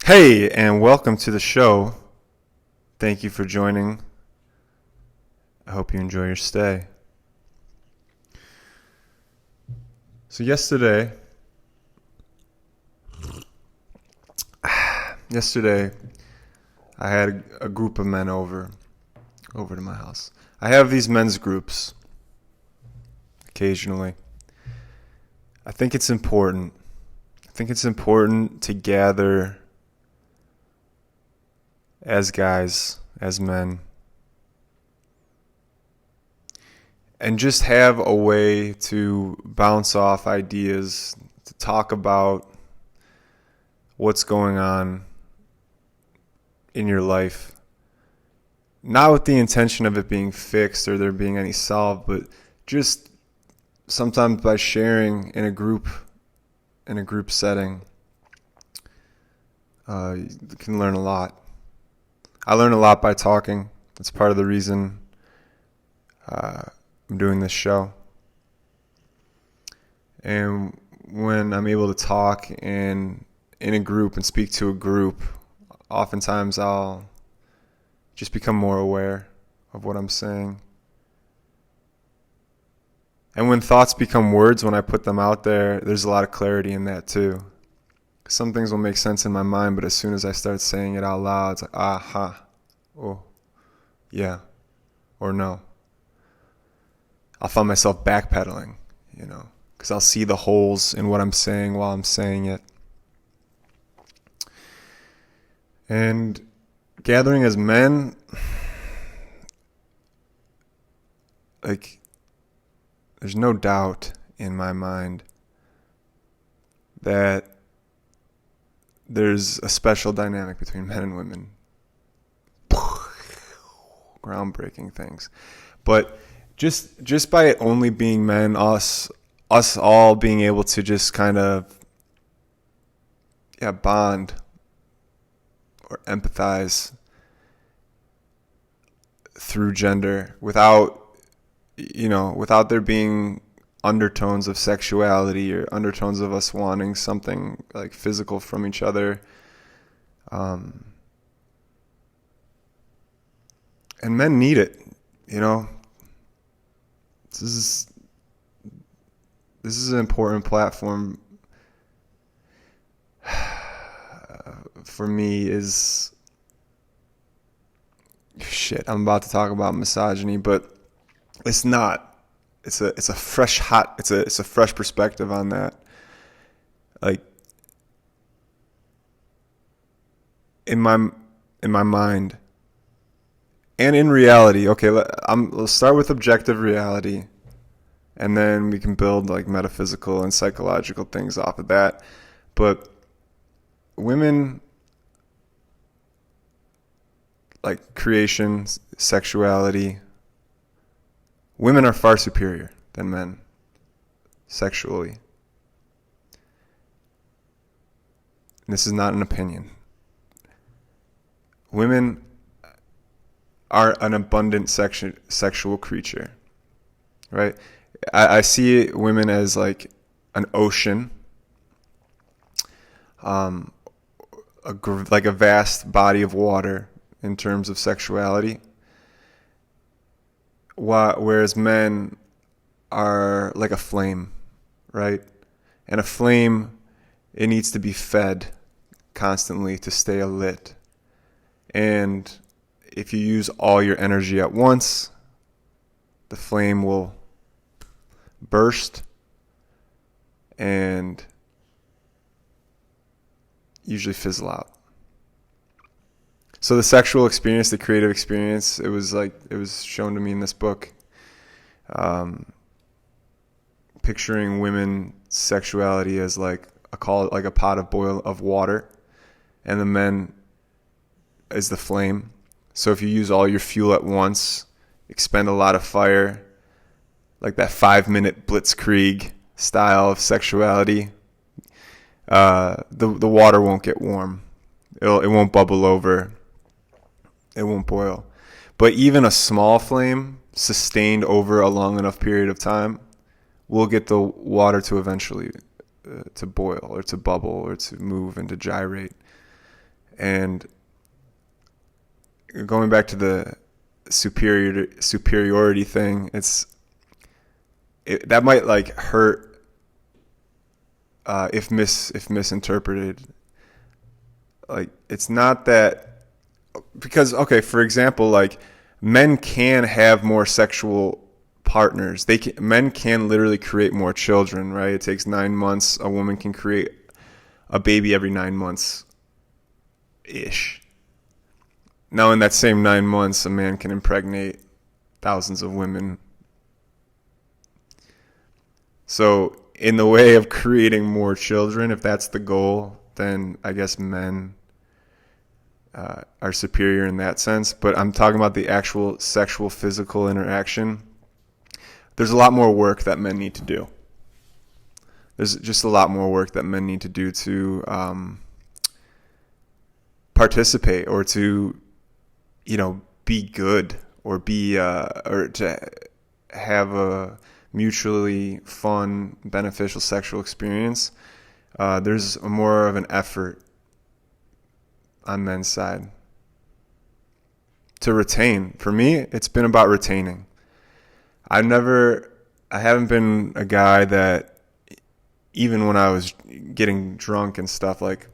Hey, and welcome to the show. Thank you for joining. I hope you enjoy your stay. So yesterday, I had a group of men over to my house. I have these men's groups occasionally. I think it's important to gather as guys, as men, and just have a way to bounce off ideas, to talk about what's going on in your life. Not with the intention of it being fixed or there being any solved, but just sometimes by sharing in a group setting, you can learn a lot. I learn a lot by talking. That's part of the reason I'm doing this show. And when I'm able to talk in a group and speak to a group, oftentimes I'll just become more aware of what I'm saying. And when thoughts become words, when I put them out there, there's a lot of clarity in that too. Some things will make sense in my mind, but as soon as I start saying it out loud, it's like, aha, oh, yeah, or no. I'll find myself backpedaling, because I'll see the holes in what I'm saying while I'm saying it. And gathering as men, there's no doubt in my mind that there's a special dynamic between men and women. Groundbreaking things. But just by it only being men, us all being able to just kind of bond or empathize through gender without there being undertones of sexuality or undertones of us wanting something like physical from each other. And men need it, This is an important platform for me. I'm about to talk about misogyny, but it's not. It's a fresh perspective on that. Like in my mind and in reality. Okay, let's start with objective reality, and then we can build like metaphysical and psychological things off of that. But women, like creation, sexuality. Women are far superior than men sexually. And this is not an opinion. Women are an abundant sexual creature, right? I see women as like an ocean, like a vast body of water in terms of sexuality. Whereas men are like a flame, right? And a flame, it needs to be fed constantly to stay alit. And if you use all your energy at once, the flame will burst and usually fizzle out. So the sexual experience, the creative experience, it was shown to me in this book. Picturing women's sexuality as like a pot of water, and the men is the flame. So if you use all your fuel at once, expend a lot of fire, like that 5-minute blitzkrieg style of sexuality, the water won't get warm. It won't bubble over. It won't boil. But even a small flame sustained over a long enough period of time will get the water to eventually to boil or to bubble or to move and to gyrate. And going back to the superiority thing, that might like hurt if misinterpreted. Like, it's not that, because, okay, for example, like, men can have more sexual partners. Men can literally create more children, right? It takes 9 months. A woman can create a baby every 9 months ish. Now, in that same 9 months, a man can impregnate thousands of women. So, in the way of creating more children, if that's the goal, then I guess men are superior in that sense. But I'm talking about the actual sexual, physical interaction. There's a lot more work that men need to do. There's just a lot more work that men need to do to participate, or to, be good, or or to have a mutually fun, beneficial sexual experience. There's more of an effort on men's side to retain. For me, it's been about retaining. I haven't been a guy that, even when I was getting drunk and stuff, like,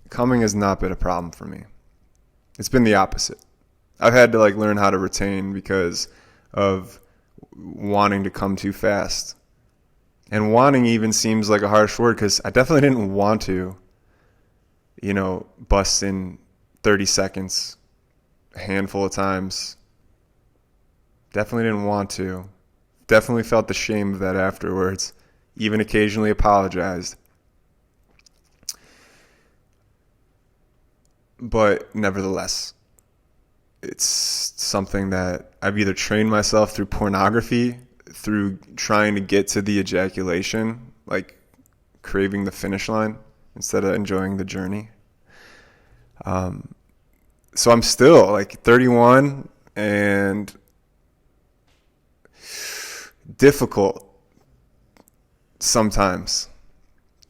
coming has not been a problem for me. It's been the opposite. I've had to like learn how to retain because of wanting to come too fast. And wanting even seems like a harsh word, because I definitely didn't want to, bust in 30 seconds, a handful of times. Definitely didn't want to. Definitely felt the shame of that afterwards. Even occasionally apologized. But nevertheless, it's something that I've either trained myself through pornography, through trying to get to the ejaculation, like craving the finish line instead of enjoying the journey. So I'm still like 31 and difficult sometimes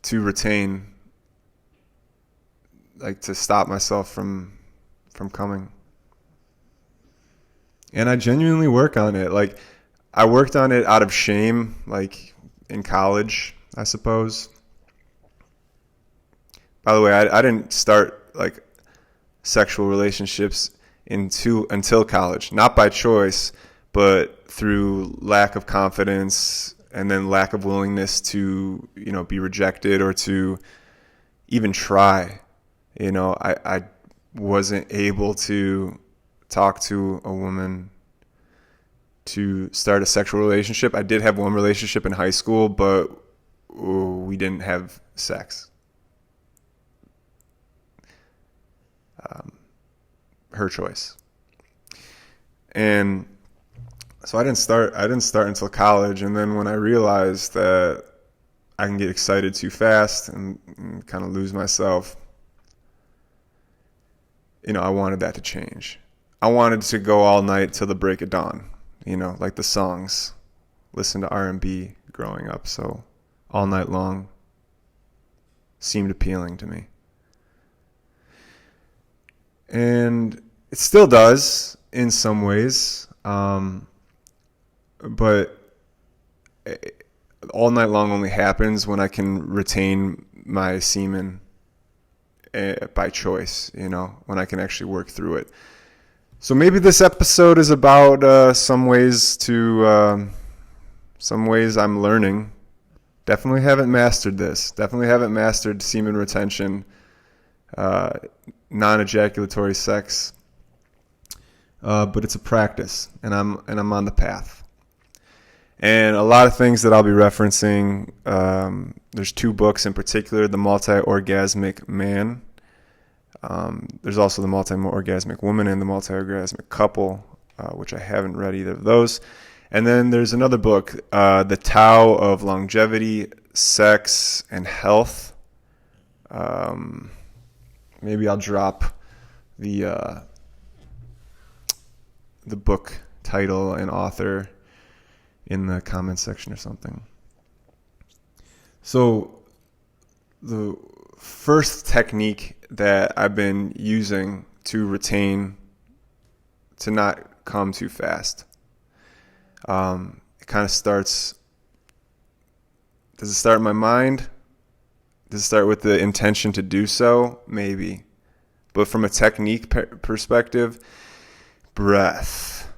to retain, like to stop myself from coming. And I genuinely work on it. Like, I worked on it out of shame, like in college, I suppose. By the way, I didn't start like sexual relationships until college, not by choice, but through lack of confidence, and then lack of willingness to, be rejected or to even try. I wasn't able to talk to a woman to start a sexual relationship. I did have one relationship in high school, but we didn't have sex. Her choice. And so I didn't start until college. And then when I realized that I can get excited too fast and kind of lose myself, I wanted that to change. I wanted to go all night till the break of dawn, like the songs. Listen to R&B growing up, so all night long seemed appealing to me. And it still does in some ways, but all night long only happens when I can retain my semen by choice, when I can actually work through it. So maybe this episode is about some ways I'm learning. Definitely haven't mastered this. Definitely haven't mastered semen retention, non-ejaculatory sex. But it's a practice, and I'm on the path. And a lot of things that I'll be referencing. There's 2 books in particular: The Multi-Orgasmic Man. There's also The Multi-Orgasmic Woman and The Multi-Orgasmic Couple, which I haven't read either of those. And then there's another book, The Tao of Longevity, Sex, and Health. Maybe I'll drop the book title and author in the comments section or something. So first technique that I've been using to not come too fast. It kind of starts, does it start in my mind? Does it start with the intention to do so? Maybe. But from a technique perspective, breath.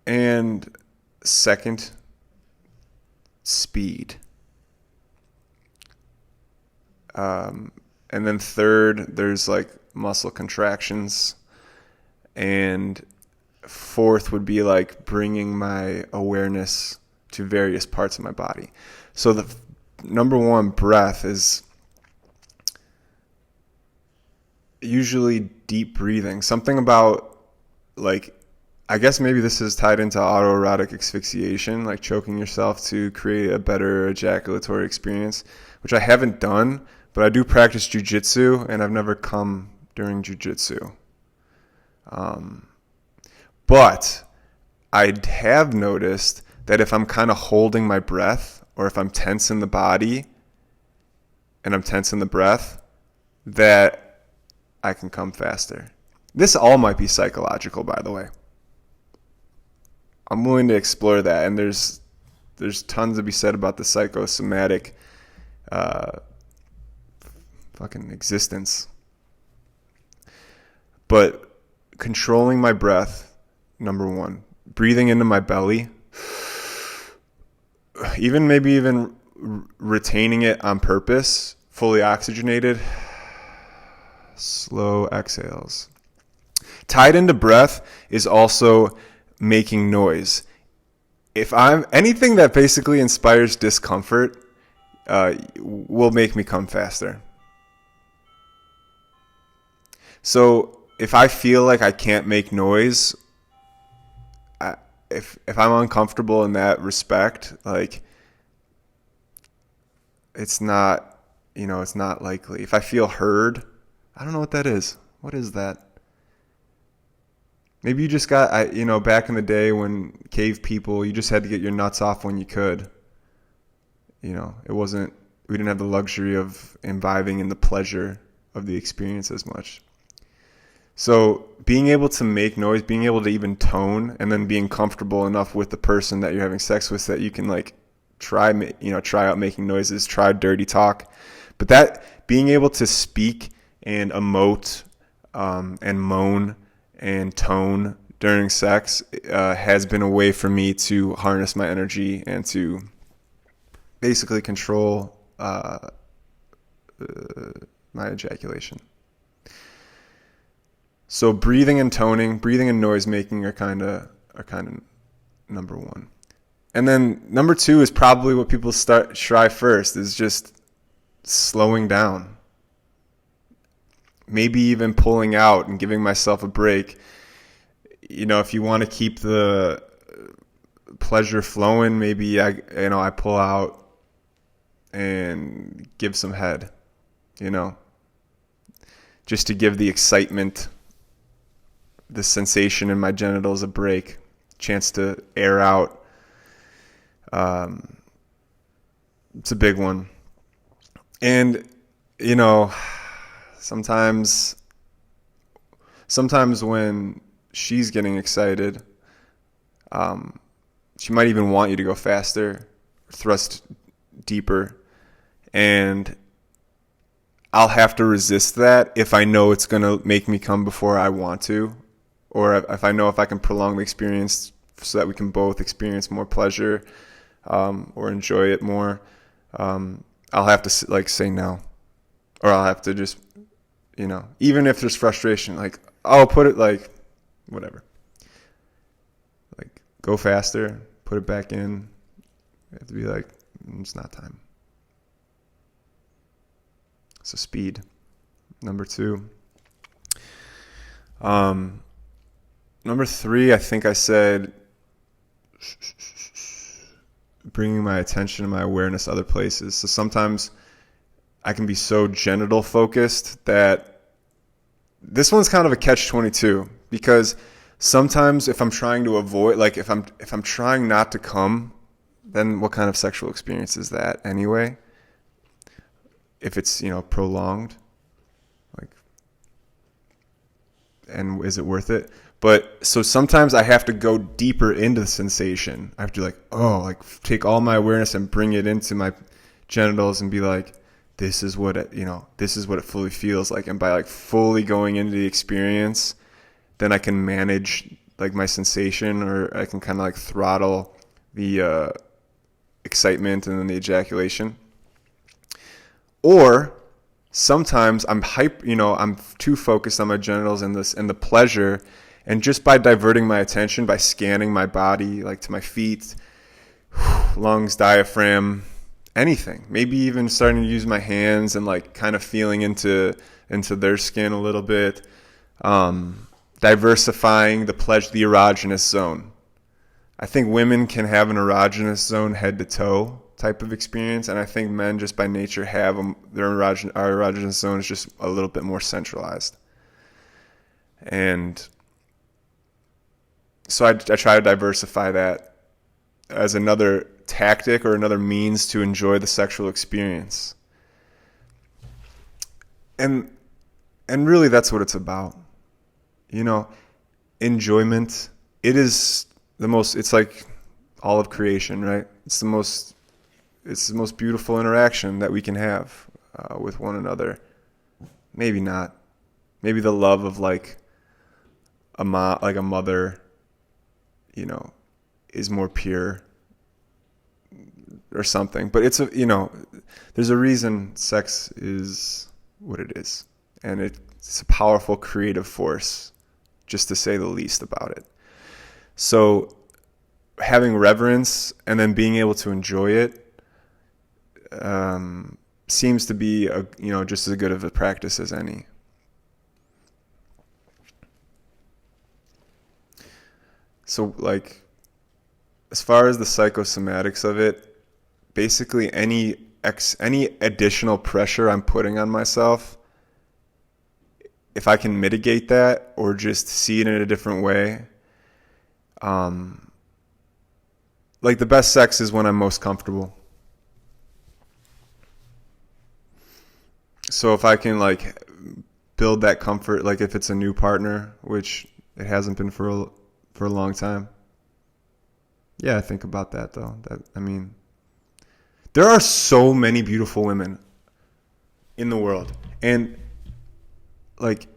And second, speed. And then third, there's like muscle contractions. And fourth would be like bringing my awareness to various parts of my body. So the number one, breath, is usually deep breathing. Something about, like, I guess maybe this is tied into autoerotic asphyxiation, like choking yourself to create a better ejaculatory experience, which I haven't done, but I do practice jujitsu, and I've never come during jujitsu. But I have noticed that if I'm kind of holding my breath, or if I'm tense in the body and I'm tense in the breath, that I can come faster. This all might be psychological, by the way. I'm willing to explore that, and there's tons to be said about the psychosomatic fucking existence. But controlling my breath, number one. Breathing into my belly. Maybe even retaining it on purpose. Fully oxygenated. Slow exhales. Tied into breath is also making noise. If I'm anything that basically inspires discomfort, will make me come faster. So if I feel like I can't make noise, if I'm uncomfortable in that respect, like, it's not likely. If I feel heard, I don't know what that is. What is that? Maybe you just got, back in the day when cave people, you just had to get your nuts off when you could. We didn't have the luxury of imbibing in the pleasure of the experience as much. So being able to make noise, being able to even tone, and then being comfortable enough with the person that you're having sex with that you can try out making noises, try dirty talk. But that being able to speak and emote and moan and tone during sex has been a way for me to harness my energy and to basically control my ejaculation. So breathing and toning, breathing and noise making are kind of number one. And then number two is probably what people try first, is just slowing down. Maybe even pulling out and giving myself a break. If you want to keep the pleasure flowing, maybe I pull out and give some head, just to give the excitement, the sensation in my genitals a break, chance to air out. It's a big one. And, sometimes when she's getting excited, she might even want you to go faster, thrust deeper, and I'll have to resist that if I know it's going to make me come before I want to, or if I know if I can prolong the experience so that we can both experience more pleasure or enjoy it more. I'll have to say no, or I'll have to just, even if there's frustration, I'll put it whatever, go faster, put it back in. You have to be it's not time. So speed, number two. Number three, I think I said bringing my attention and my awareness other places. So sometimes I can be so genital focused that this one's kind of a catch-22, because sometimes if I'm trying to avoid, if I'm trying not to come, then what kind of sexual experience is that anyway? if it's, prolonged, like, and is it worth it? But so sometimes I have to go deeper into the sensation. I have to take all my awareness and bring it into my genitals and be like, this is what it fully feels like. And by like fully going into the experience, then I can manage like my sensation, or I can kind of like throttle the excitement and then the ejaculation. Or sometimes I'm I'm too focused on my genitals and the pleasure, and just by diverting my attention, by scanning my body, like to my feet, lungs, diaphragm, anything, maybe even starting to use my hands and like kind of feeling into their skin a little bit, diversifying the erogenous zone. I think women can have an erogenous zone head to toe type of experience, and I think men just by nature have our erogenous zone is just a little bit more centralized. And so I try to diversify that as another tactic or another means to enjoy the sexual experience. And really that's what it's about. Enjoyment, it's like all of creation, right? It's the most beautiful interaction that we can have with one another. Maybe not. Maybe the love of like a mother, is more pure or something. But there's a reason sex is what it is. And it's a powerful creative force, just to say the least about it. So having reverence and then being able to enjoy it seems to be just as good of a practice as any. So like, as far as the psychosomatics of it, basically any additional pressure I'm putting on myself, if I can mitigate that or just see it in a different way, like the best sex is when I'm most comfortable. So if I can like build that comfort, like if it's a new partner, which it hasn't been for a long time. Yeah, I think about that though. There are so many beautiful women in the world, and like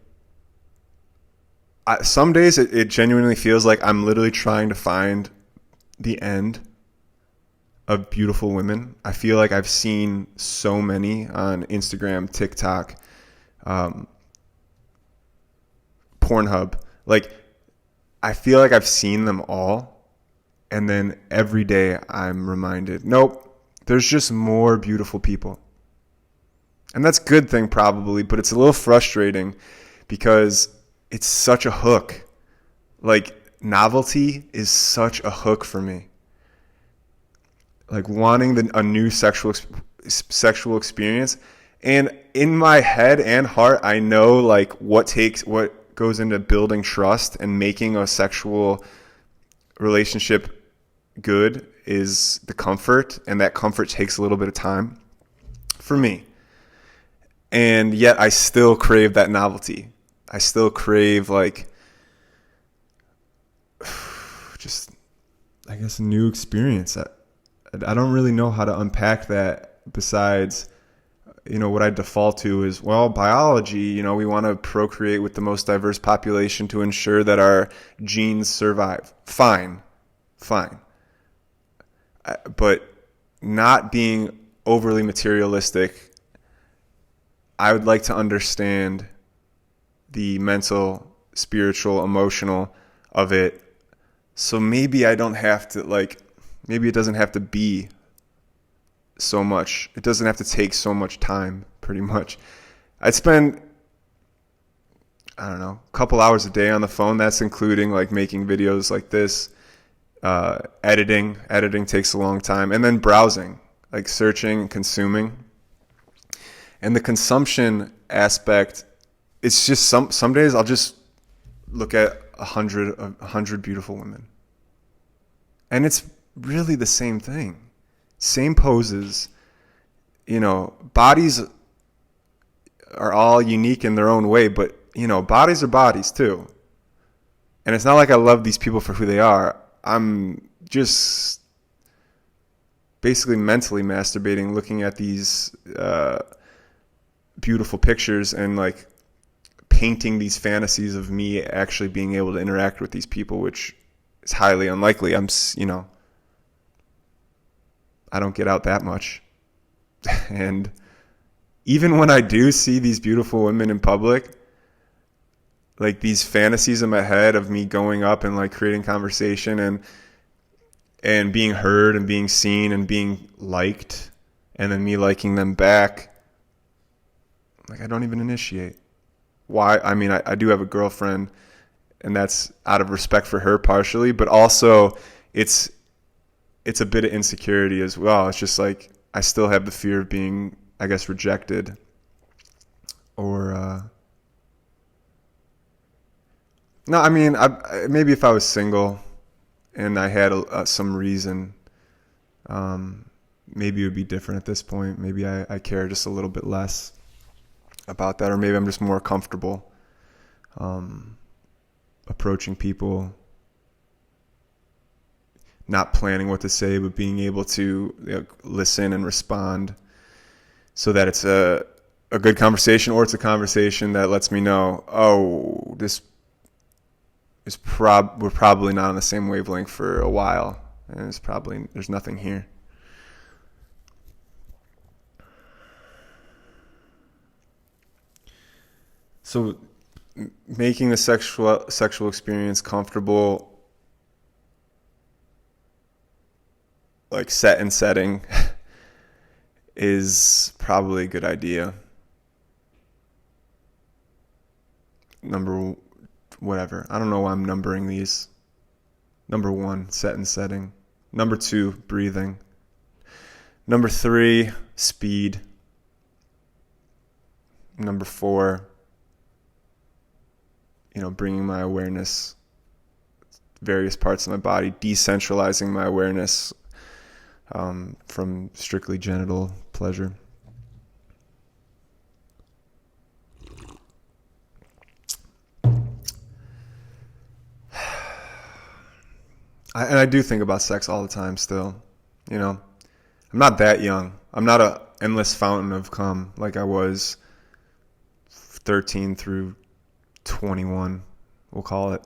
some days it genuinely feels like I'm literally trying to find the end of beautiful women. I feel like I've seen so many on Instagram, TikTok, Pornhub. Like, I feel like I've seen them all, and then every day I'm reminded, nope, there's just more beautiful people. And that's a good thing probably, but it's a little frustrating because it's such a hook. Like, novelty is such a hook for me. Like, wanting a new sexual experience. And in my head and heart, I know like what goes into building trust and making a sexual relationship good is the comfort, and that comfort takes a little bit of time for me. And yet I still crave that novelty. I still crave like just, I guess, a new experience. I don't really know how to unpack that besides, what I default to is, well, biology, we want to procreate with the most diverse population to ensure that our genes survive. Fine. But not being overly materialistic, I would like to understand the mental, spiritual, emotional of it. So maybe I don't have to maybe it doesn't have to be so much. It doesn't have to take so much time, pretty much. I spend, a couple hours a day on the phone. That's including like making videos like this, editing. Editing takes a long time. And then browsing, like searching and consuming. And the consumption aspect, it's just some days I'll just look at 100 beautiful women. And it's really the same thing. Same poses, bodies are all unique in their own way, but, you know, bodies are bodies too. And it's not like I love these people for who they are. I'm just basically mentally masturbating, looking at these beautiful pictures and like painting these fantasies of me actually being able to interact with these people, which is highly unlikely. I don't get out that much. And even when I do see these beautiful women in public, like these fantasies in my head of me going up and like creating conversation and being heard and being seen and being liked and then me liking them back, like I don't even initiate. Why? I mean, I do have a girlfriend, and that's out of respect for her partially, but also it's a bit of insecurity as well. It's just like I still have the fear of being, I guess, rejected or no, I mean, maybe if I was single and I had some reason, maybe it would be different at this point. Maybe I care just a little bit less about that, or maybe I'm just more comfortable approaching people, not planning what to say, but being able to, you know, listen and respond so that it's a good conversation, or it's a conversation that lets me know, oh, this is we're probably not on the same wavelength for a while, and there's nothing here. So making the sexual experience comfortable, like set and setting, is probably a good idea. Whatever. I don't know why I'm numbering these. Number 1, set and setting. Number 2, breathing. Number 3, speed. Number 4, bringing my awareness, various parts of my body, decentralizing my awareness from strictly genital pleasure. I do think about sex all the time still. I'm not that young. I'm not an endless fountain of cum like I was 13 through 21, we'll call it.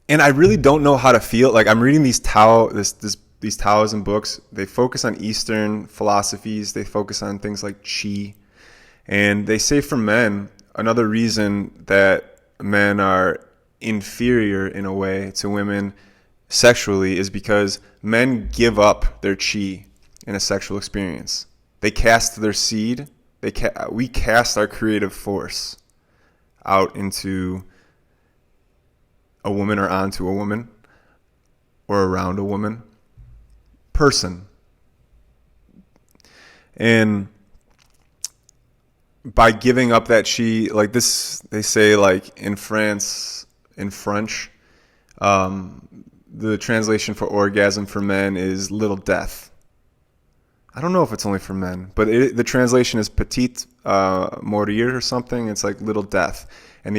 And I really don't know how to feel. Like, I'm reading these Taoism books. They focus on Eastern philosophies. They focus on things like qi. And they say for men, another reason that men are inferior in a way to women sexually is because men give up their qi in a sexual experience. They cast their seed. We cast our creative force out into a woman or onto a woman or around a woman person. And by giving up that qi, like this, they say, like in France, in French, the translation for orgasm for men is little death. I don't know if it's only for men, but the translation is petite mourir or something. It's like little death. And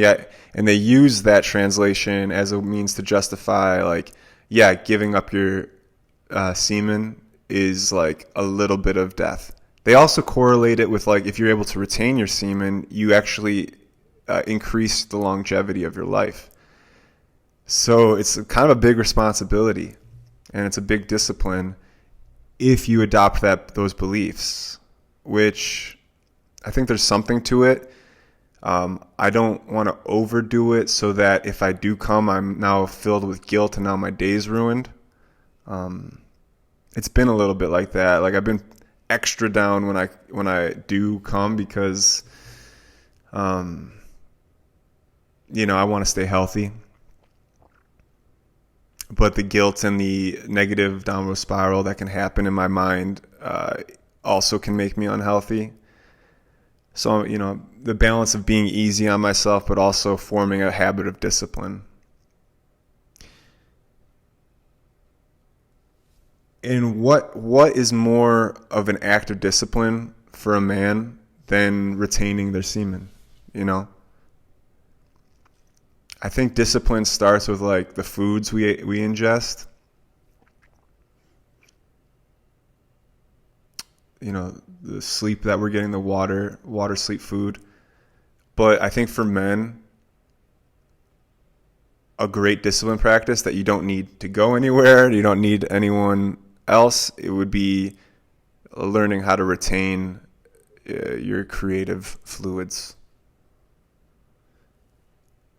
they use that translation as a means to justify, like, yeah, giving up your semen is like a little bit of death. They also correlate it with, like, if you're able to retain your semen, you actually increase the longevity of your life. So it's kind of a big responsibility, and it's a big discipline if you adopt those beliefs, which I think there's something to it. I don't want to overdo it so that if I do come, I'm now filled with guilt and now my day's ruined. It's been a little bit like that. Like, I've been extra down when I do come because, I want to stay healthy. But the guilt and the negative downward spiral that can happen in my mind also can make me unhealthy. So, the balance of being easy on myself, but also forming a habit of discipline. And what is more of an act of discipline for a man than retaining their semen, you know? I think discipline starts with like the foods we ingest. You know, the sleep that we're getting, the water, sleep, food. But I think for men, a great discipline practice that you don't need to go anywhere, you don't need anyone else, it would be learning how to retain your creative fluids.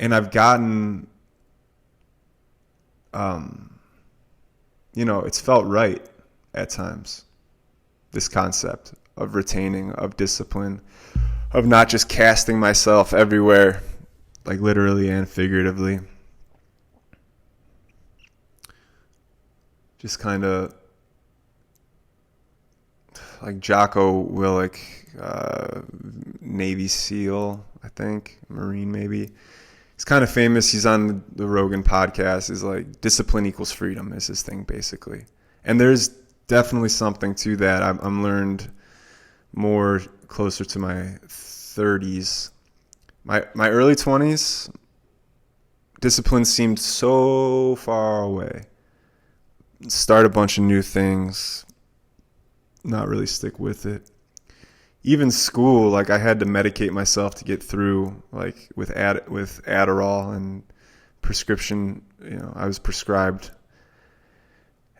And I've gotten, it's felt right at times. This concept of retaining, of discipline, of not just casting myself everywhere, like literally and figuratively. Just kind of like Jocko Willink, Navy SEAL, I think, Marine maybe. He's kind of famous. He's on the Rogan podcast. He's like, discipline equals freedom is his thing, basically. And there's definitely something to that. I'm learned more closer to my 30s. My early 20s, discipline seemed so far away. Start a bunch of new things, not really stick with it. Even school, like I had to medicate myself to get through, like with Adderall and prescription. I was prescribed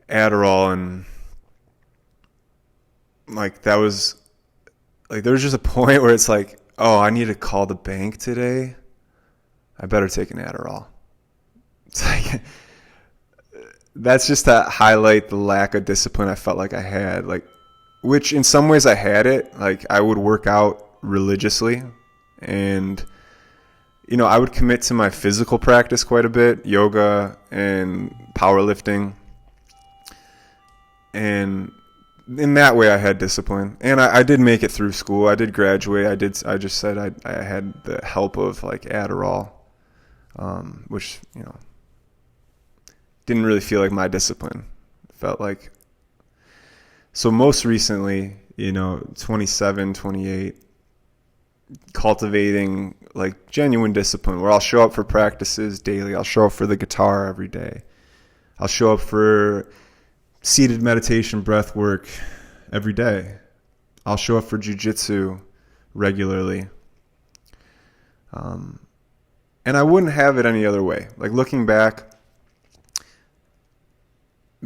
Adderall, and like that was like there was just a point where it's like, oh, I need to call the bank today. I better take an Adderall. It's like that's just to highlight the lack of discipline I felt like I had, like, which in some ways I had it. Like I would work out religiously, and I would commit to my physical practice quite a bit, yoga and powerlifting, and in that way I had discipline. And I did make it through school. I did graduate. I just said I had the help of like Adderall, which didn't really feel like my discipline. It felt like, so most recently, 27, 28, cultivating like genuine discipline where I'll show up for practices daily. I'll show up for the guitar every day. I'll show up for seated meditation, breath work every day. I'll show up for jiu-jitsu regularly. And I wouldn't have it any other way. Like looking back,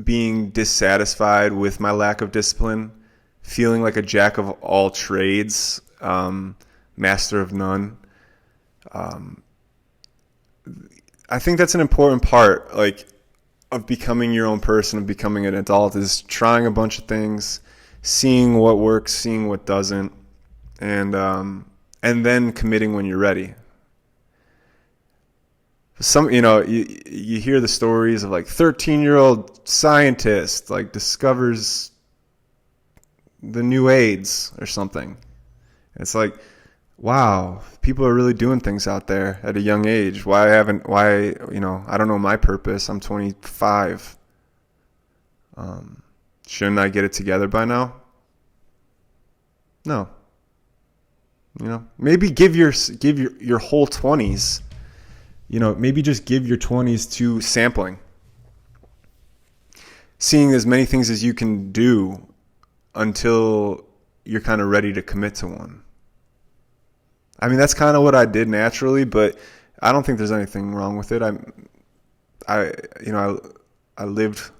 being dissatisfied with my lack of discipline, feeling like a jack of all trades, master of none. I think that's an important part, like, of becoming your own person, of becoming an adult, is trying a bunch of things, seeing what works, seeing what doesn't, and then committing when you're ready. You hear the stories of like 13-year-old scientist like discovers the new AIDS or something. It's like, wow, people are really doing things out there at a young age. I don't know my purpose. I'm 25. Shouldn't I get it together by now? No. Maybe give your whole 20s. Maybe just give your 20s to sampling. Seeing as many things as you can do until you're kind of ready to commit to one. I mean, that's kind of what I did naturally, but I don't think there's anything wrong with it. I lived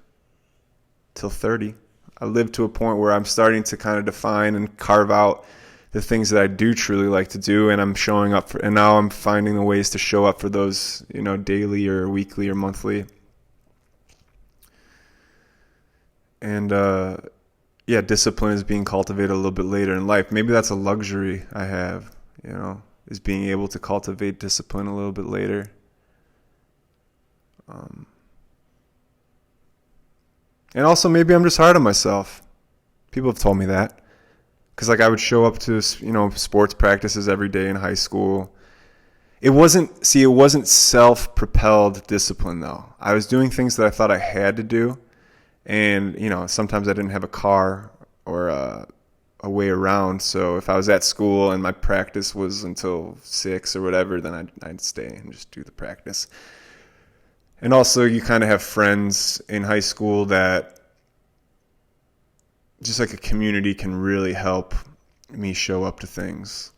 till 30. I lived to a point where I'm starting to kind of define and carve out the things that I do truly like to do, and I'm showing up for, and now I'm finding the ways to show up for those, daily or weekly or monthly. And discipline is being cultivated a little bit later in life. Maybe that's a luxury I have, is being able to cultivate discipline a little bit later. And also maybe I'm just hard on myself. People have told me that. Because I would show up to, sports practices every day in high school. It wasn't self-propelled discipline, though. I was doing things that I thought I had to do. And, sometimes I didn't have a car or a a way around. So if I was at school and my practice was until 6 or whatever, then I'd stay and just do the practice. And also you kind of have friends in high school that just like a community can really help me show up to things.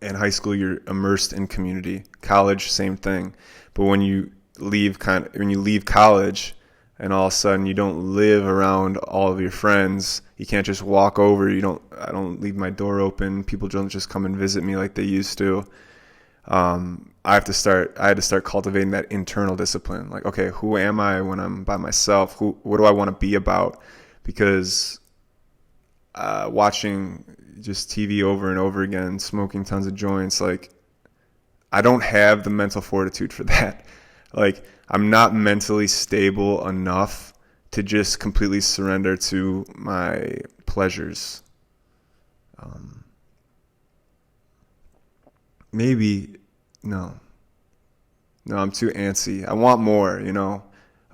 In high school, you're immersed in community. College, same thing. But when you leave college and all of a sudden you don't live around all of your friends, you can't just walk over. I don't leave my door open. People don't just come and visit me like they used to. I had to start cultivating that internal discipline. Like, okay, who am I when I'm by myself? What do I want to be about? Because watching just TV over and over again, smoking tons of joints, like, I don't have the mental fortitude for that. Like, I'm not mentally stable enough to just completely surrender to my pleasures. No, I'm too antsy. I want more,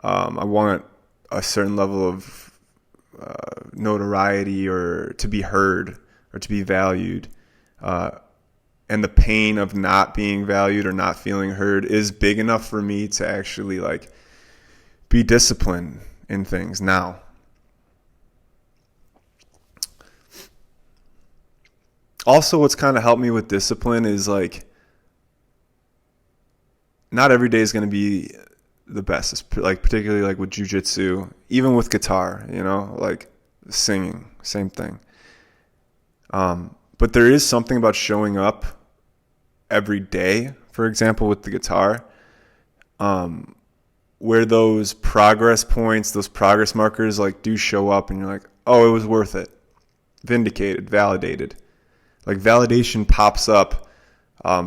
I want a certain level of notoriety, or to be heard, or to be valued. And the pain of not being valued or not feeling heard is big enough for me to actually like be disciplined in things now. Also, what's kind of helped me with discipline is like, not every day is going to be the best. It's like particularly like with jiu-jitsu, even with guitar, like singing, same thing. But there is something about showing up every day, for example, with the guitar, where those progress points, those progress markers like do show up and you're like, oh, it was worth it. Vindicated, validated. Like validation pops up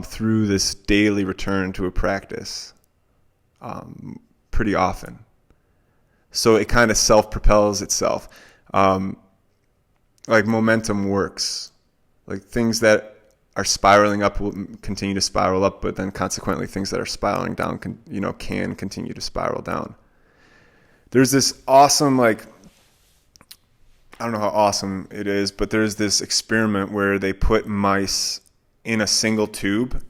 through this daily return to a practice pretty often. So it kind of self-propels itself. Like momentum works. Like things that are spiraling up will continue to spiral up, but then consequently things that are spiraling down can continue to spiral down. There's this awesome, like, I don't know how awesome it is, but there's this experiment where they put mice in a single tube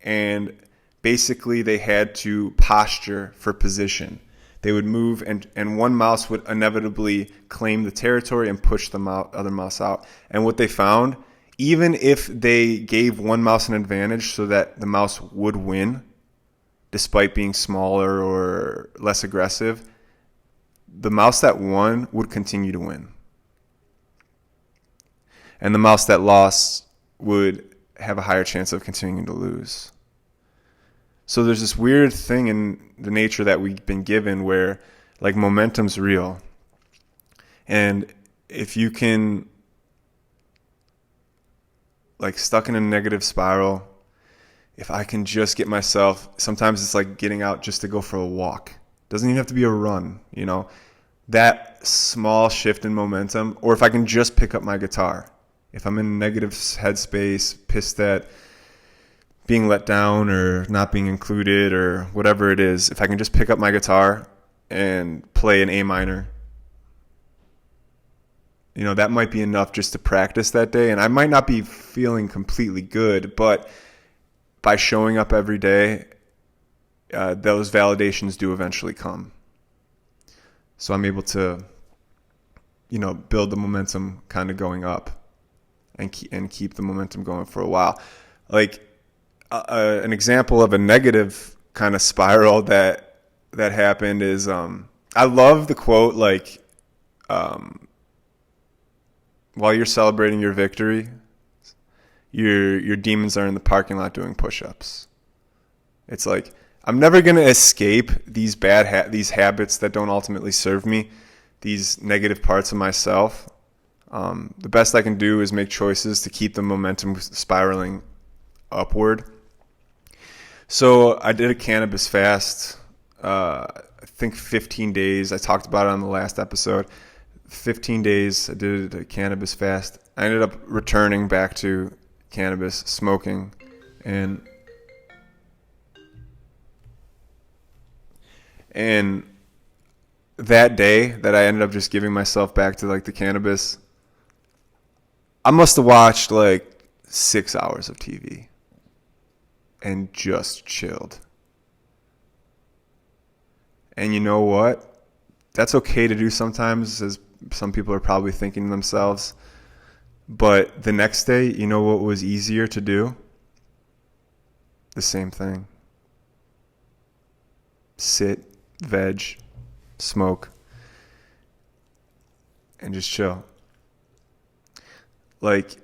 and basically they had to posture for position. They would move and one mouse would inevitably claim the territory and push the other mouse out. And what they found, even if they gave one mouse an advantage so that the mouse would win, despite being smaller or less aggressive, the mouse that won would continue to win. And the mouse that lost would have a higher chance of continuing to lose. So there's this weird thing in the nature that we've been given where like momentum's real. And if you can, like, stuck in a negative spiral, if I can just get myself, sometimes it's like getting out just to go for a walk. Doesn't even have to be a run, that small shift in momentum. Or if I can just pick up my guitar. If I'm in a negative headspace, pissed at being let down or not being included or whatever it is, if I can just pick up my guitar and play an A minor, that might be enough just to practice that day. And I might not be feeling completely good, but by showing up every day, those validations do eventually come. So I'm able to, build the momentum kind of going up and keep the momentum going for a while. Like an example of a negative kind of spiral that happened is, I love the quote, like, while you're celebrating your victory, your demons are in the parking lot doing push-ups. It's like, I'm never going to escape these these habits that don't ultimately serve me, these negative parts of myself. The best I can do is make choices to keep the momentum spiraling upward. So I did a cannabis fast, I think 15 days. I talked about it on the last episode. 15 days I did a cannabis fast. I ended up returning back to cannabis, smoking, and that day that I ended up just giving myself back to like the cannabis, I must have watched like 6 hours of TV and just chilled. And you know what? That's okay to do sometimes, as some people are probably thinking to themselves. But the next day, you know what was easier to do? The same thing. Sit, veg, smoke, and just chill. Like,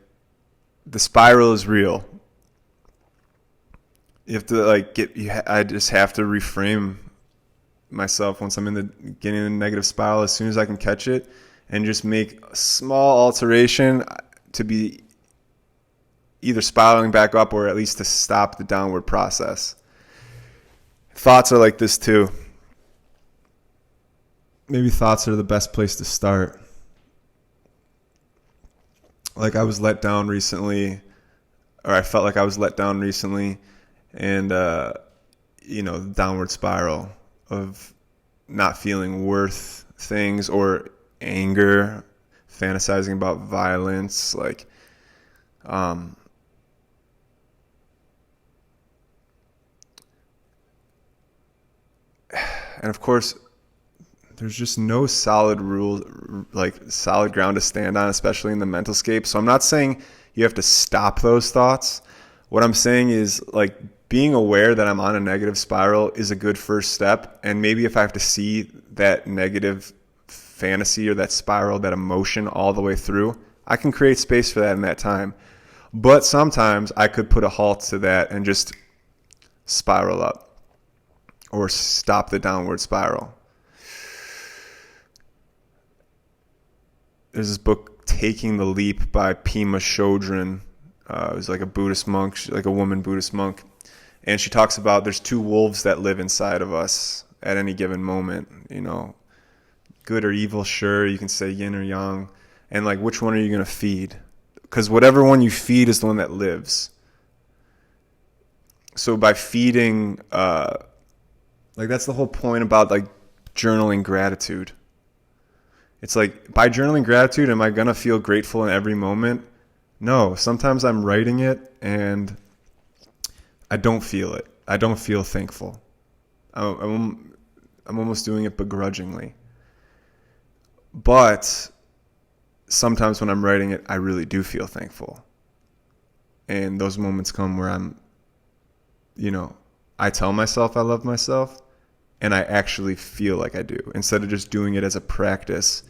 the spiral is real. You have to I just have to reframe myself once I'm getting in a negative spiral as soon as I can catch it, and just make a small alteration to be either spiraling back up or at least to stop the downward process. Thoughts are like this too. Maybe thoughts are the best place to start. Like I was let down recently, or I felt like I was let down recently, and the downward spiral of not feeling worth things, or anger, fantasizing about violence, and of course there's just no solid rule, solid ground to stand on, especially in the mental scape. So I'm not saying you have to stop those thoughts. What I'm saying is, being aware that I'm on a negative spiral is a good first step. And maybe if I have to see that negative fantasy or that spiral, that emotion all the way through, I can create space for that in that time. But sometimes I could put a halt to that and just spiral up or stop the downward spiral. There's this book, Taking the Leap, by Pema Chodron. It was like a Buddhist monk, like a woman Buddhist monk. And she talks about there's two wolves that live inside of us at any given moment. Good or evil, sure. You can say yin or yang. And which one are you going to feed? Because whatever one you feed is the one that lives. So by feeding, that's the whole point about journaling gratitude. It's by journaling gratitude, am I going to feel grateful in every moment? No. Sometimes I'm writing it and I don't feel it. I don't feel thankful. I'm almost doing it begrudgingly. But sometimes when I'm writing it, I really do feel thankful. And those moments come where I tell myself I love myself, and I actually feel like I do, instead of just doing it as a practice.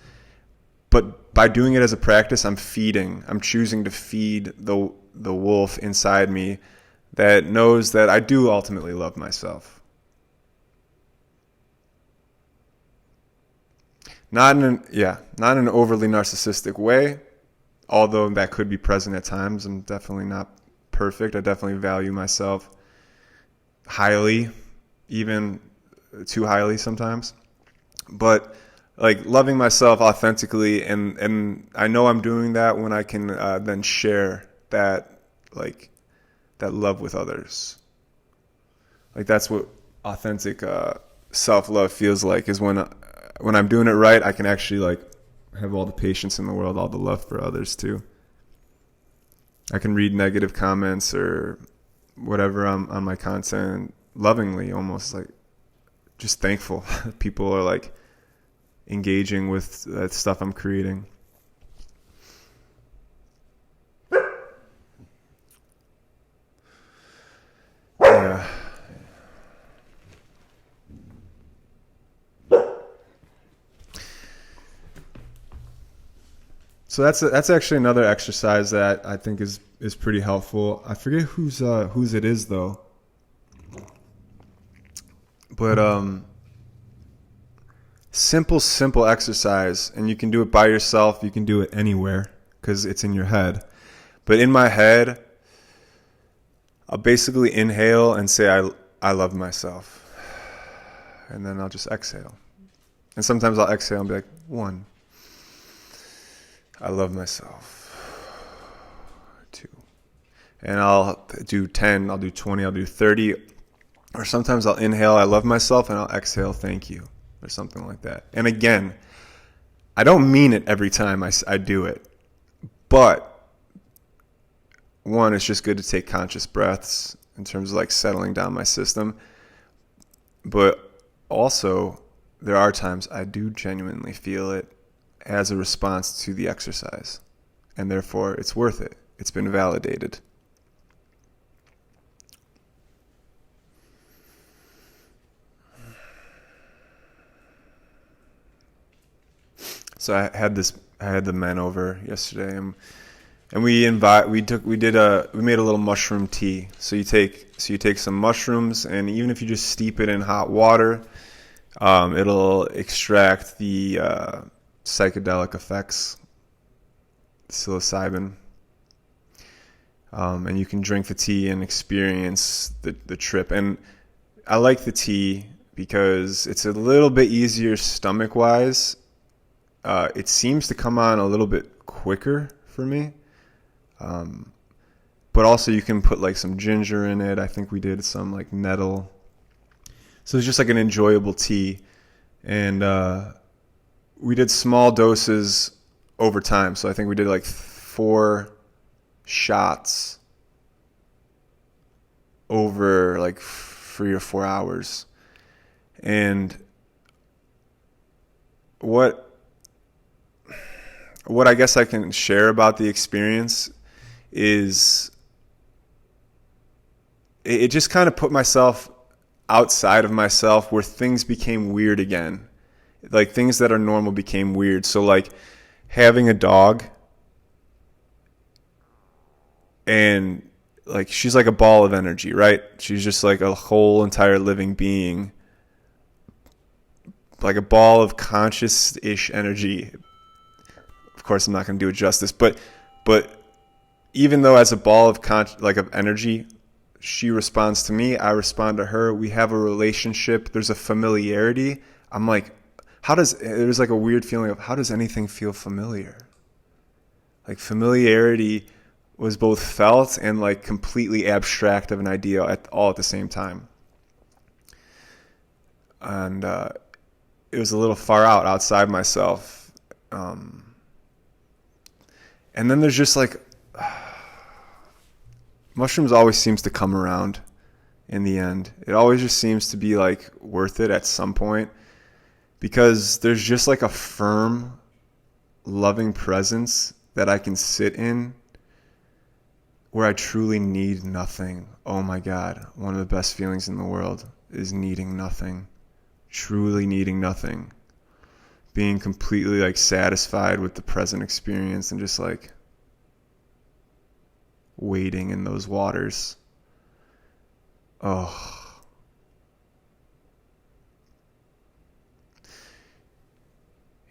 But by doing it as a practice, I'm choosing to feed the wolf inside me that knows that I do ultimately love myself. Not in an overly narcissistic way, although that could be present at times. I'm definitely not perfect. I definitely value myself highly, even too highly sometimes. But loving myself authentically, and I know I'm doing that when I can then share that that love with others. That's what authentic self-love feels like, is when I'm doing it right, I can actually have all the patience in the world, all the love for others too. I can read negative comments or whatever on my content lovingly, almost just thankful. People are engaging with that stuff I'm creating. Yeah. So that's actually another exercise that I think is pretty helpful. I forget whose it is though. But simple exercise, and you can do it by yourself. You can do it anywhere because it's in your head. But in my head, I'll basically inhale and say I love myself, and then I'll just exhale. And sometimes I'll exhale and be like, 1, I love myself. 2, and I'll do 10, I'll do 20, I'll do 30. Or sometimes I'll inhale, I love myself, and I'll exhale, thank you, or something like that. And again, I don't mean it every time I do it, but one, it's just good to take conscious breaths in terms of like settling down my system. But also, there are times I do genuinely feel it as a response to the exercise. And therefore, it's worth it. It's been validated. So I had the men over yesterday, and we made a little mushroom tea. So you take some mushrooms, and even if you just steep it in hot water, it'll extract the psychedelic effects, psilocybin, and you can drink the tea and experience the trip. And I like the tea because it's a little bit easier stomach wise. It seems to come on a little bit quicker for me. But also you can put like some ginger in it. I think we did some like nettle. So it's just like an enjoyable tea. And we did small doses over time. So I think we did like 4 shots over like 3 or 4 hours. And what I guess I can share about the experience is it just kind of put myself outside of myself, where things became weird again. Like things that are normal became weird. So like having a dog, and like she's like a ball of energy, right? She's just like a whole entire living being, like a ball of conscious-ish energy. Of course, I'm not going to do it justice, but even though as a ball of of energy, she responds to me, I respond to her. We have a relationship. There's a familiarity. I'm like, there's like a weird feeling of how does anything feel familiar? Like familiarity was both felt and like completely abstract of an idea all at the same time. And it was a little far outside myself. And then there's just like, mushrooms always seems to come around in the end. It always just seems to be like worth it at some point, because there's just like a firm, loving presence that I can sit in where I truly need nothing. Oh my God, one of the best feelings in the world is needing nothing, truly needing nothing. Being completely like satisfied with the present experience and just like wading in those waters. Oh.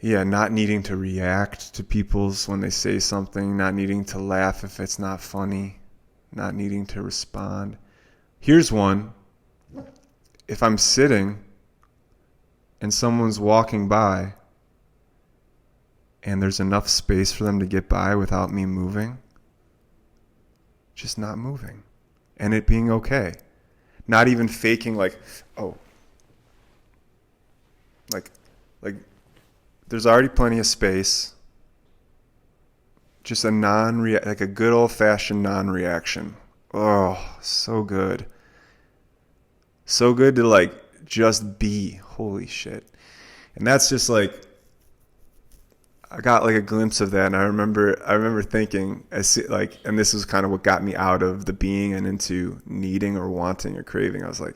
Yeah, not needing to react to people's when they say something, not needing to laugh if it's not funny, not needing to respond. Here's one. If I'm sitting and someone's walking by, and there's enough space for them to get by without me moving, just not moving, and it being okay. Not even faking like, oh, like there's already plenty of space. Just like a good old-fashioned non-reaction. Oh, so good. So good to like just be. Holy shit. And that's just like, I got like a glimpse of that, and I remember thinking, and this is kind of what got me out of the being and into needing or wanting or craving. I was like,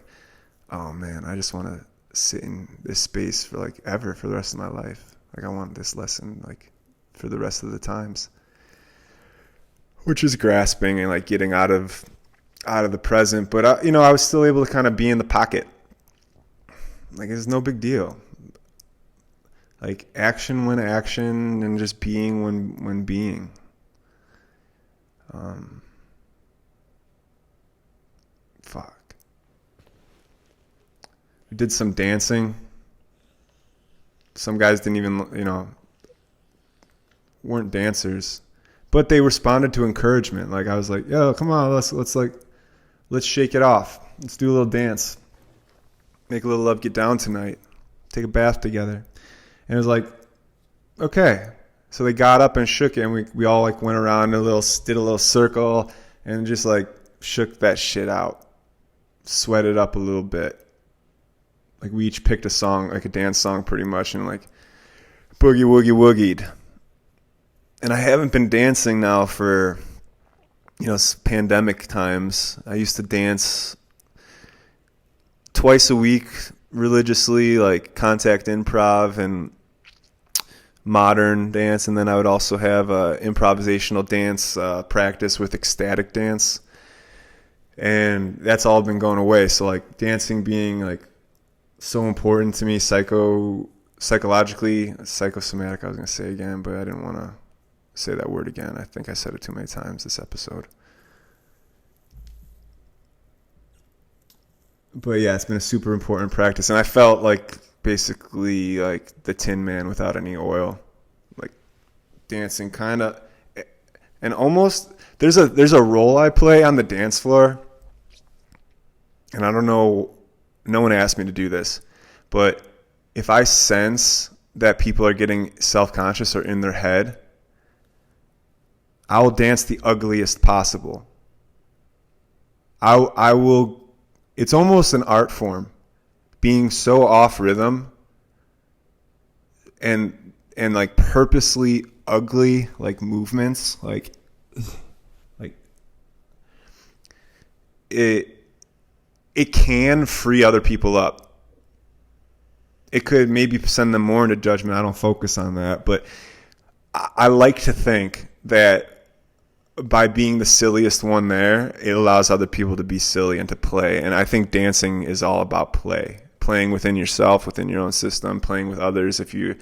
oh man, I just want to sit in this space for like ever, for the rest of my life. Like I want this lesson like for the rest of the times, which is grasping and like getting out of the present. But I was still able to kind of be in the pocket. Like it's no big deal. Like action when action, and just being when being. Fuck. We did some dancing. Some guys didn't even, weren't dancers, but they responded to encouragement. Like I was like, yo, come on, let's shake it off. Let's do a little dance. Make a little love, get down tonight. Take a bath together. And it was like, okay. So they got up and shook it, and we all like went around did a little circle, and just like shook that shit out, sweated up a little bit. Like we each picked a song, like a dance song pretty much, and like boogie woogie woogied. And I haven't been dancing now for, pandemic times. I used to dance twice a week religiously, like contact improv and modern dance, and then I would also have improvisational dance practice with ecstatic dance, and that's all been going away. So like dancing being like so important to me psychologically, psychosomatic I was going to say again, but I didn't want to say that word again. I think I said it too many times this episode. But yeah, it's been a super important practice, and I felt like basically like the Tin Man without any oil, like dancing kind of, and almost there's a role I play on the dance floor, and I don't know, no one asked me to do this, but if I sense that people are getting self-conscious or in their head, I will dance the ugliest possible. I will. It's almost an art form, being so off rhythm and like purposely ugly like movements, like it can free other people up. It could maybe send them more into judgment. I don't focus on that, but I like to think that by being the silliest one there, it allows other people to be silly and to play. And I think dancing is all about playing within yourself, within your own system, playing with others if you're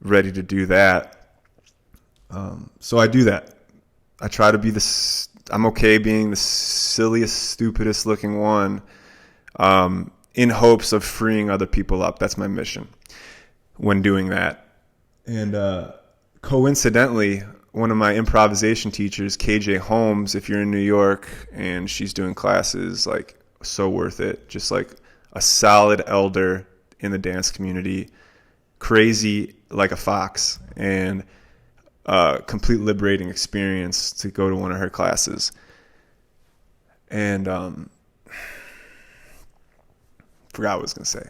ready to do that. So I do that. I try to be I'm okay being the silliest, stupidest looking one, in hopes of freeing other people up. That's my mission when doing that. And coincidentally, one of my improvisation teachers, KJ Holmes, if you're in New York and she's doing classes, like so worth it. Just like a solid elder in the dance community, crazy like a fox, and complete liberating experience to go to one of her classes. And forgot what I was going to say.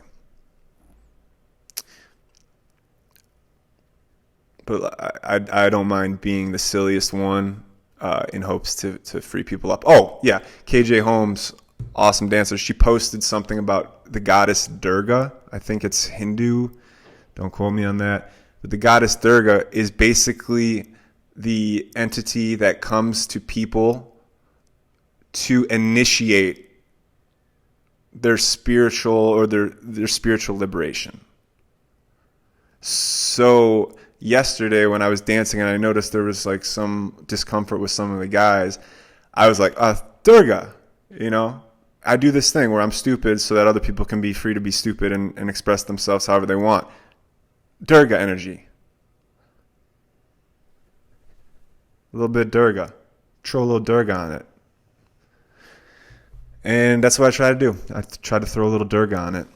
But I don't mind being the silliest one in hopes to free people up. Oh, yeah. KJ Holmes, awesome dancer. She posted something about the goddess Durga. I think it's Hindu. Don't quote me on that. But the goddess Durga is basically the entity that comes to people to initiate their spiritual or their spiritual liberation. So yesterday when I was dancing and I noticed there was like some discomfort with some of the guys, I was like, Durga, I do this thing where I'm stupid so that other people can be free to be stupid and express themselves however they want. Durga energy. A little bit Durga. Throw a little Durga on it. And that's what I try to do. I try to throw a little Durga on it.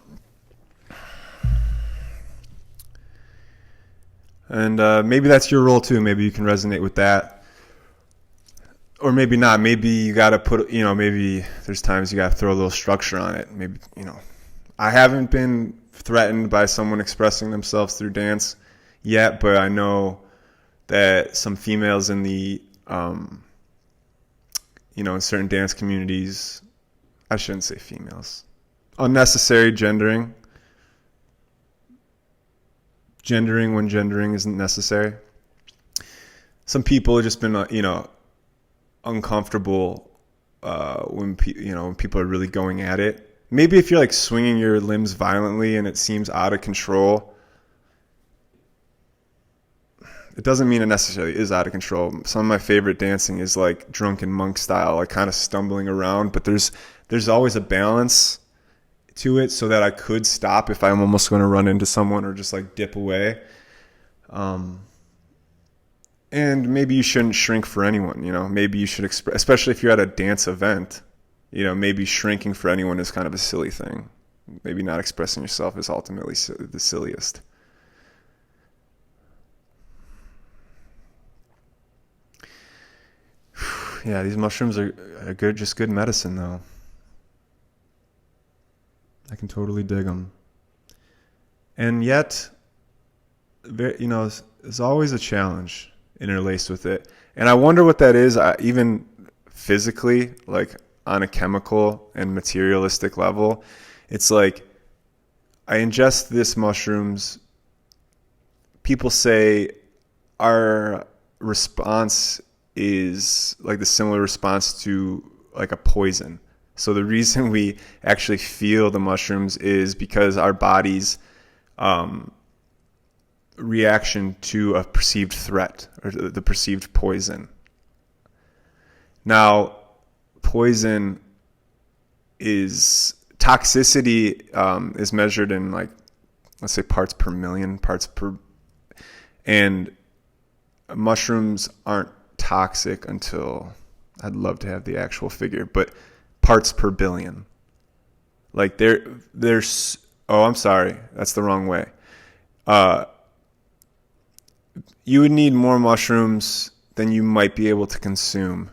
And maybe that's your role too. Maybe you can resonate with that. Or maybe not. Maybe you got to put, maybe there's times you got to throw a little structure on it. Maybe, I haven't been threatened by someone expressing themselves through dance yet, but I know that some females in the, in certain dance communities, I shouldn't say females, unnecessary gendering when gendering isn't necessary. Some people have just been, uncomfortable when people are really going at it. Maybe if you're like swinging your limbs violently and it seems out of control, it doesn't mean it necessarily is out of control. Some of my favorite dancing is like drunken monk style, like kind of stumbling around, but there's always a balance to it so that I could stop if I'm almost going to run into someone or just like dip away. And maybe you shouldn't shrink for anyone, maybe you should express, especially if you're at a dance event, maybe shrinking for anyone is kind of a silly thing. Maybe not expressing yourself is ultimately the silliest. Yeah, these mushrooms are good, just good medicine though. I can totally dig them. And yet, there's always a challenge interlaced with it. And I wonder what that is, even physically, like on a chemical and materialistic level. It's like, I ingest this mushrooms. People say our response is like the similar response to like a poison. So the reason we actually feel the mushrooms is because our body's reaction to a perceived threat or the perceived poison. Now, poison is toxicity is measured in like, let's say parts per million, and mushrooms aren't toxic until, I'd love to have the actual figure, but parts per billion. Like there's I'm sorry, that's the wrong way. You would need more mushrooms than you might be able to consume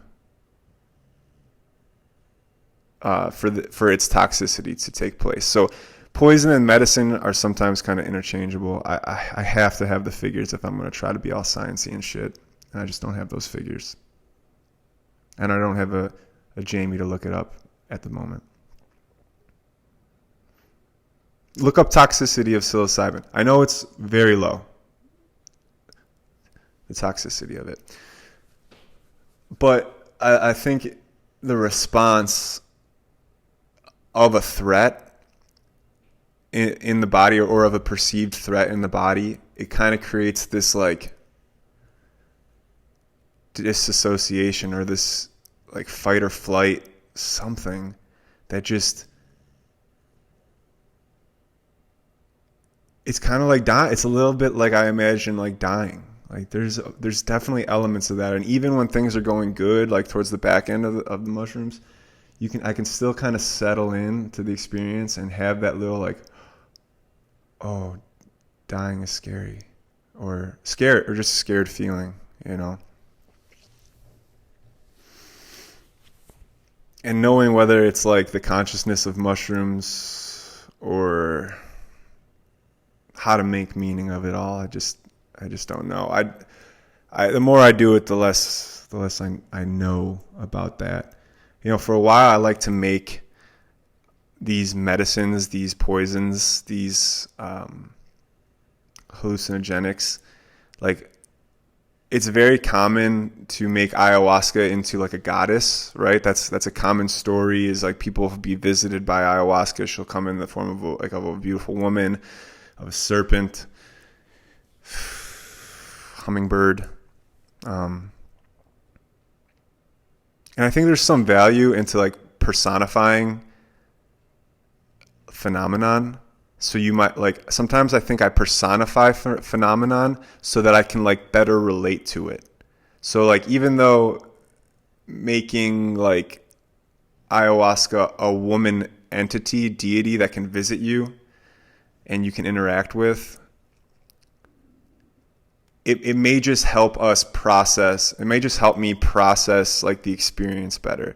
for its toxicity to take place. So poison and medicine are sometimes kind of interchangeable. I have to have the figures if I'm going to try to be all sciencey and shit. And I just don't have those figures. And I don't have a Jamie to look it up at the moment. Look up toxicity of psilocybin. I know it's very low, the toxicity of it. But I think the response of a threat in the body or of a perceived threat in the body, it kind of creates this like disassociation or this like fight or flight something that just, it's kind of like it's a little bit like I imagine like dying. Like there's definitely elements of that, and even when things are going good, like towards the back end of the mushrooms, I can still kind of settle in to the experience and have that little like, oh, dying is scary, or scared, or just scared feeling, you know. And knowing whether it's like the consciousness of mushrooms or how to make meaning of it all, I just don't know. The more I do it, the less I know about that. You know, for a while I like to make these medicines, these poisons, these hallucinogenics. Like, it's very common to make ayahuasca into like a goddess, right? That's a common story, is like people will be visited by ayahuasca. She'll come in the form of a beautiful woman, of a serpent, hummingbird. And I think there's some value into like personifying phenomenon. So you might like, sometimes I think I personify phenomenon so that I can like better relate to it. So like, even though making like ayahuasca a woman entity, deity that can visit you and you can interact with, it may just help us process. It may just help me process like the experience better.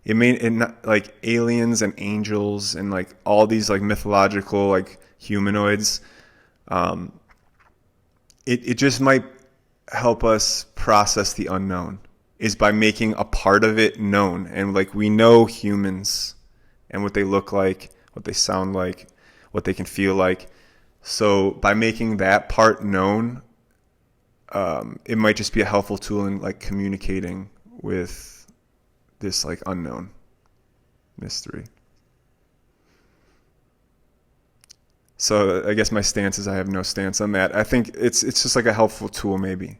It may like aliens and angels and like all these like mythological like humanoids. It just might help us process the unknown, is by making a part of it known. And like, we know humans and what they look like, what they sound like, what they can feel like. So by making that part known, it might just be a helpful tool in like communicating with this like unknown mystery. So I guess my stance is I have no stance on that. I think it's just like a helpful tool maybe.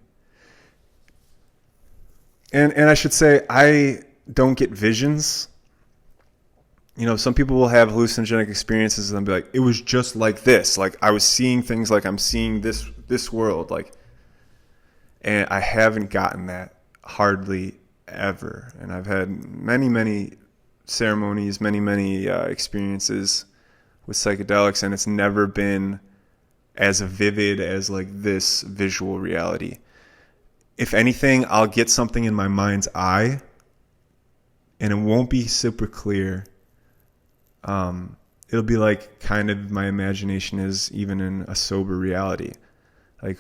And I should say, I don't get visions. You know, some people will have hallucinogenic experiences and they'll be like, it was just like this. Like, I was seeing things like I'm seeing this world. Like, and I haven't gotten that hardly ever. And I've had many ceremonies, many experiences with psychedelics, and it's never been as vivid as like this visual reality. If anything, I'll get something in my mind's eye, and it won't be super clear. It'll be like kind of my imagination is even in a sober reality, like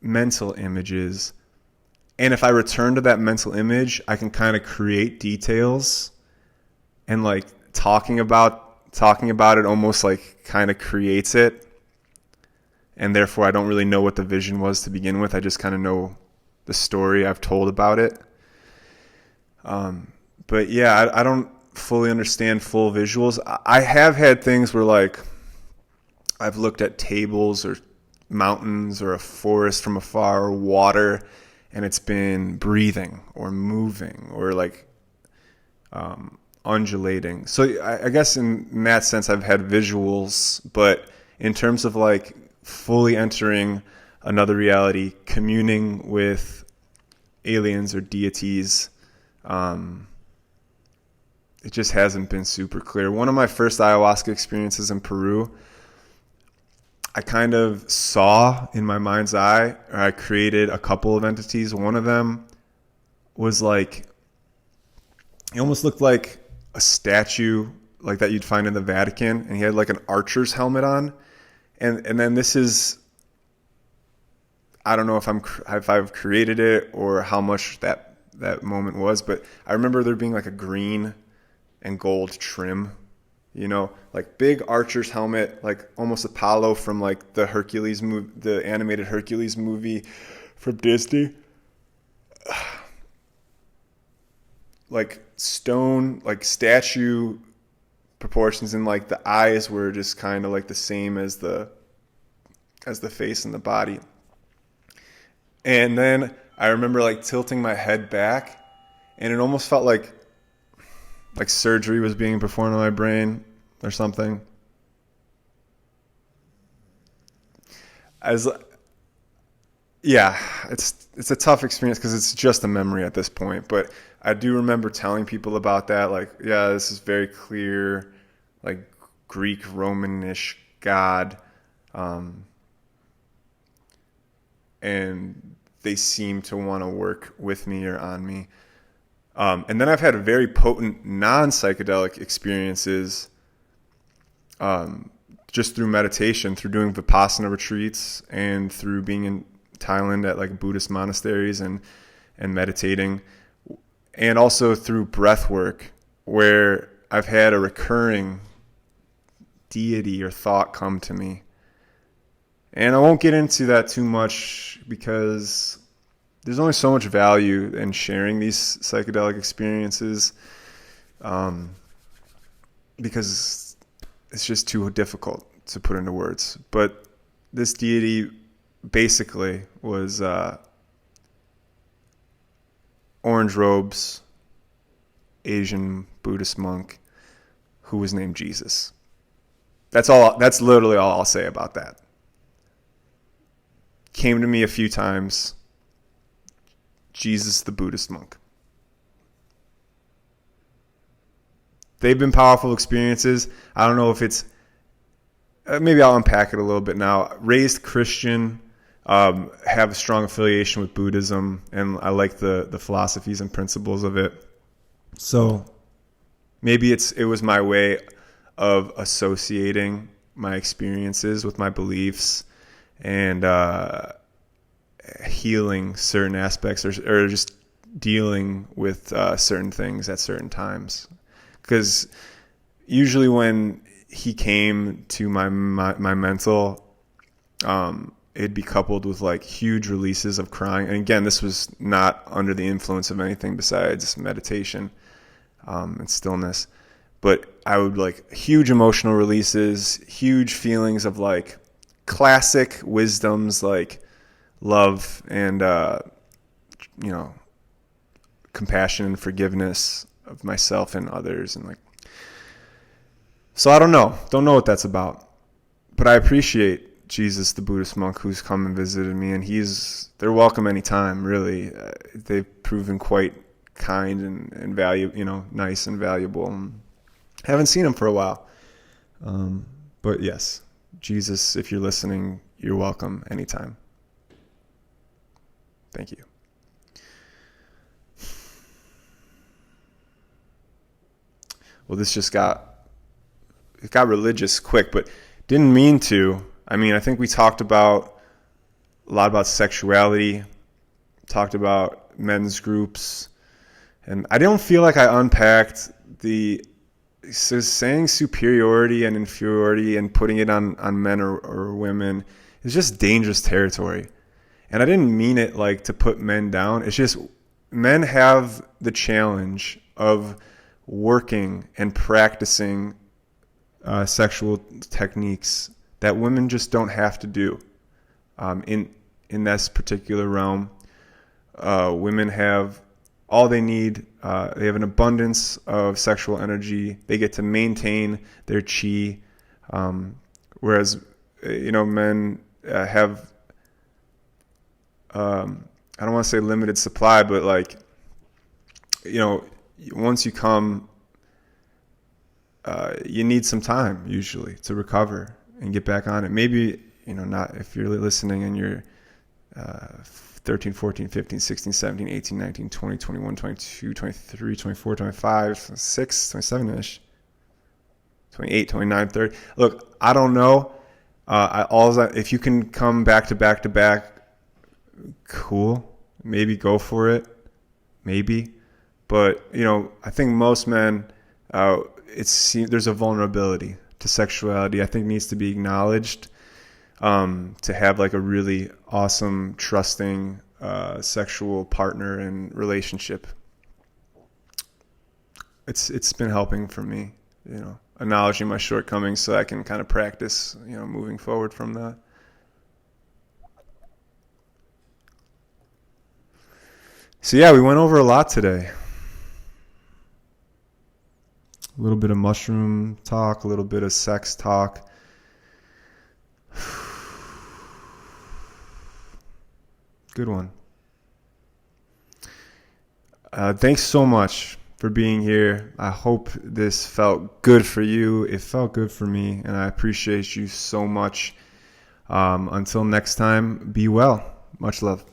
mental images. And if I return to that mental image, I can kind of create details, and like talking about it almost like kind of creates it. And therefore I don't really know what the vision was to begin with. I just kind of know the story I've told about it. But yeah, I don't fully understand full visuals. I have had things where like I've looked at tables or mountains or a forest from afar or water, and it's been breathing or moving or like undulating. So I guess in that sense I've had visuals, but in terms of like fully entering another reality, communing with aliens or deities, it just hasn't been super clear. One of my first ayahuasca experiences in Peru, I kind of saw in my mind's eye, or I created a couple of entities. One of them was like, it almost looked like a statue like that you'd find in the Vatican, and he had like an archer's helmet on. And then this is, I don't know if I've created it or how much that moment was, but I remember there being like a green and gold trim, like big archer's helmet, like almost Apollo from like the Hercules movie, the animated Hercules movie from Disney. Like stone, like statue proportions, and like the eyes were just kind of like the same as the face and the body. And then I remember like tilting my head back, and it almost felt like surgery was being performed on my brain or something. It's a tough experience because it's just a memory at this point. But I do remember telling people about that. Like, yeah, this is very clear, like Greek Romanish god, and they seem to want to work with me or on me. And then I've had very potent non-psychedelic experiences just through meditation, through doing Vipassana retreats, and through being in Thailand at like Buddhist monasteries and meditating, and also through breath work, where I've had a recurring deity or thought come to me. And I won't get into that too much because there's only so much value in sharing these psychedelic experiences, because it's just too difficult to put into words. But this deity basically was orange robes, Asian Buddhist monk who was named Jesus. That's literally all I'll say about that. Came to me a few times. Jesus the Buddhist Monk. They've been powerful experiences. I don't know if it's, maybe I'll unpack it a little bit now. Raised Christian, have a strong affiliation with Buddhism, and I like the philosophies and principles of it. So maybe it was my way of associating my experiences with my beliefs and healing certain aspects or just dealing with certain things at certain times. Because usually when he came to my mental, it'd be coupled with like huge releases of crying. And again, this was not under the influence of anything besides meditation and stillness. But I would like huge emotional releases, huge feelings of like classic wisdoms like love and compassion and forgiveness of myself and others, and like, so I don't know what that's about, but I appreciate Jesus the Buddhist monk who's come and visited me, and they're welcome anytime, really. They've proven quite kind and nice and valuable. Haven't seen him for a while, but yes, Jesus, if you're listening, you're welcome anytime. Thank you. well, this just it got religious quick, but didn't mean to. I mean, I think we talked a lot about sexuality, talked about men's groups, and I don't feel like I unpacked saying superiority and inferiority and putting it on men or women is just dangerous territory. And I didn't mean it like to put men down. It's just men have the challenge of working and practicing sexual techniques that women just don't have to do. In this particular realm, women have all they need. They have an abundance of sexual energy. They get to maintain their chi, whereas men have I don't want to say limited supply, but once you come, you need some time usually to recover and get back on it. Maybe, not if you're listening and you're 13, 14, 15, 16, 17, 18, 19, 20, 21, 22, 23, 24, 25, 26, 27-ish, 28, 29, 30. Look, I don't know. If you can come back to back to back, cool. Maybe go for it. Maybe. But, I think most men, there's a vulnerability to sexuality I think needs to be acknowledged, to have like a really awesome, trusting sexual partner and relationship. It's been helping for me, acknowledging my shortcomings so I can kind of practice, moving forward from that. So yeah, we went over a lot today. A little bit of mushroom talk, a little bit of sex talk. Good one. Thanks so much for being here. I hope this felt good for you. It felt good for me, and I appreciate you so much. Until next time, be well. Much love.